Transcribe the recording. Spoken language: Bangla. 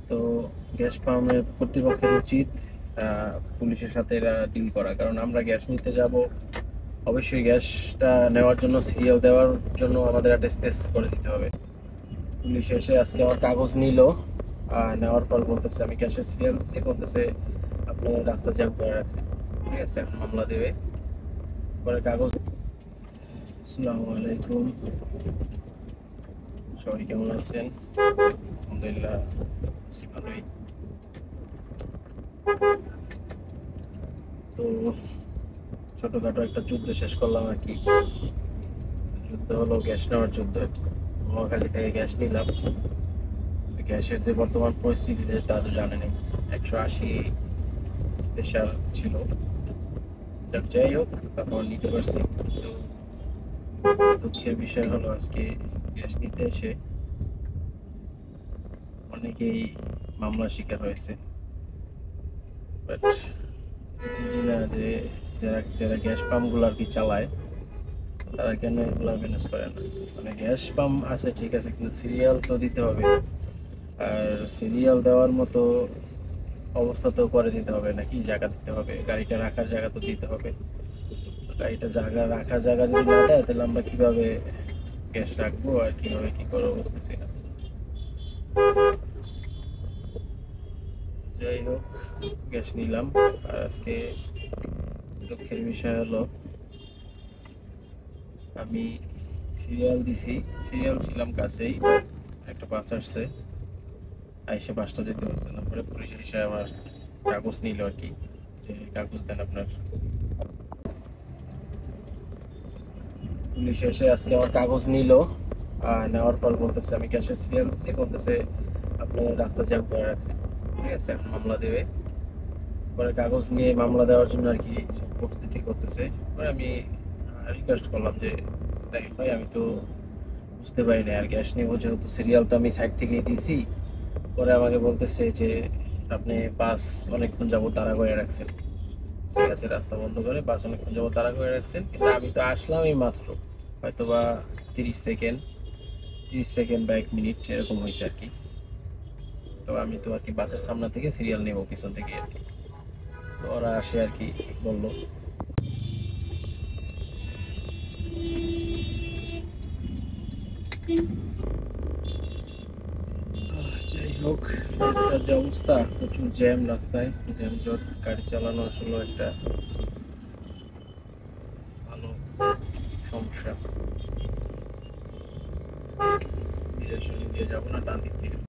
তো গ্যাস পাম্পের কর্তৃপক্ষের উচিত পুলিশের সাথে এরা ডিল করা, কারণ আমরা গ্যাস নিতে যাব, অবশ্যই গ্যাসটা নেওয়ার জন্য সিরিয়াল দেওয়ার জন্য আমাদের একটা স্পেস করে দিতে হবে। পুলিশ এসে আজকে আমার কাগজ নিল, নেওয়ার পর বলতেছে আমি গ্যাসের সিরিয়াল দিচ্ছি, বলতেছে আপনি রাস্তা জ্যাম করে রাখছেন। ঠিক আছে, এখন মামলা দেবে। পরে কাগজ। আসসালামু আলাইকুম, সবাই কেমন আছেন? আলহামদুলিল্লাহ আছি ভালোই। তো ছোটখাটো একটা যুদ্ধ শেষ করলাম আর কি। যুদ্ধ হলো গ্যাস নেওয়ার যুদ্ধ আর কি। নোয়াখালী থেকে গ্যাস নিলাম। গ্যাসের যে বর্তমান পরিস্থিতিতে তা তো জানেনই, 180 প্রেশার ছিল। যাই হোক, তারপর নিতে পারছি। তো দুঃখের বিষয় হলো আজকে গ্যাস নিতে এসে অনেকেই মামলার শিকার হয়েছে। বাট বুঝি না যে যারা যারা গ্যাস পাম্পগুলো আর কি চালায়, তারা কেন এগুলো ম্যানেজ করে না। মানে গ্যাস পাম্প আছে ঠিক আছে, কিন্তু সিরিয়াল তো দিতে হবে। আর সিরিয়াল দেওয়ার মতো অবস্থা তো করে দিতে হবে, নাকি জায়গা দিতে হবে, গাড়িটা রাখার জায়গা তো দিতে হবে। গাড়িটা জায়গা রাখার জায়গা যদি না দেয়, তাহলে আমরা কিভাবে গ্যাস রাখবো আর কিভাবে কি করবো বুঝতেছি না। যাই হোক, গ্যাস নিলাম। আর আজকে দুঃখের বিষয় হলো আমি সিরিয়াল দিছি, সিরিয়াল ছিলাম কাছেই, একটা বাস আসছে, আইসে বাসটা যেতে পারছে না। পরে পুলিশ এসে আমার কাগজ নিল আর কি, যে কাগজ দেন আপনার। পুলিশ এসে আজকে আমার কাগজ নিল, নেওয়ার পর বলতেছে আমি গ্যাসের সিরিয়াল দিচ্ছি, বলতেছে আপনি রাস্তা জ্যাম করে রাখছেন। ঠিক আছে, এখন মামলা দেবে। পরে কাগজ নিয়ে মামলা দেওয়ার জন্য আর কি সব প্রস্তুতি করতেছে। পরে আমি রিকোয়েস্ট করলাম যে দেখেন ভাই, আমি তো বুঝতে পারি না, আর গ্যাস নেবো যেহেতু, সিরিয়াল তো আমি সাইড থেকেই দিছি। পরে আমাকে বলতেছে যে আপনি বাস অনেকক্ষণ যাবত তাড়া করে রাখছেন। ঠিক আছে, রাস্তা বন্ধ করে বাস অনেকক্ষণ যাবত তাড়া করে রাখছেন, কিন্তু আমি তো আসলাম এই মাত্র, হয়তো বা 30 সেকেন্ড, 30 সেকেন্ড বা 1 মিনিট এরকম হয়েছে আর কি। তো আমি তো আর কি বাসের সামনে থেকে সিরিয়াল নেবো পিছন থেকে আর কি। তো ওরা আসে আর কি, বললো। যাই হোক, রাস্তার যে অবস্থা, প্রচুর জ্যাম, রাস্তায় জ্যাম জট, গাড়ি চালানো আসলে একটা ভালো সমস্যা। ডিরেকশন দিয়ে যাবো না, ডান দিক থেকে